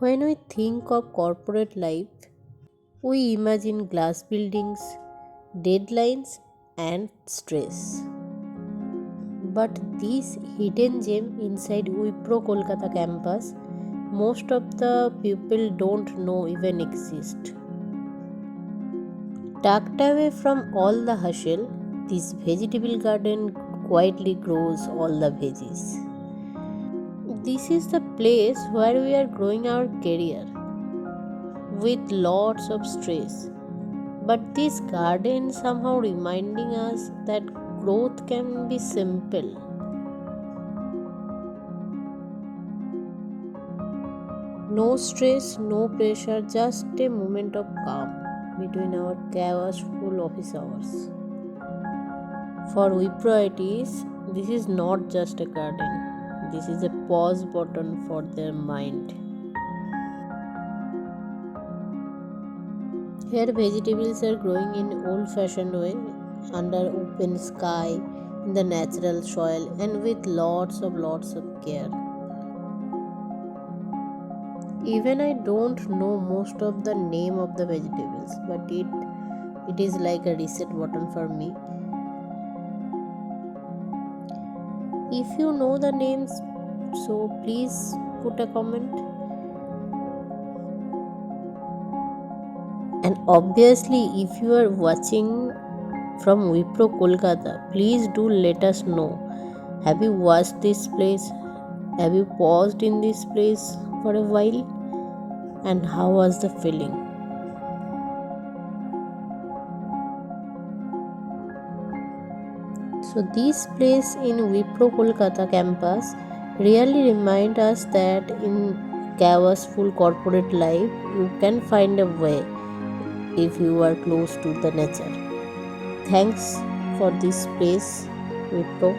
When we think of corporate life, we imagine glass buildings, deadlines, and stress. But this hidden gem inside Wipro Kolkata campus, most of the people don't know even exist. Tucked away from all the hustle, this vegetable garden quietly grows all the veggies. This is the place where we are growing our career with lots of stress. But this garden somehow reminding us that growth can be simple. No stress, no pressure, just a moment of calm between our chaos full office hours. For Wiproites, this is not just a garden. This is a pause button for their mind. Here vegetables are growing in old-fashioned way, under open sky, in the natural soil and with lots of care. Even I don't know most of the name of the vegetables, but it is like a reset button for me. If you know the names, so please put a comment. And obviously, if you are watching from Wipro Kolkata, please do let us know. Have you watched this place? Have you paused in this place for a while? And how was the feeling? So this place in Wipro Kolkata campus really remind us that in chaos full corporate life you can find a way if you are close to the nature. Thanks for this place, Wipro.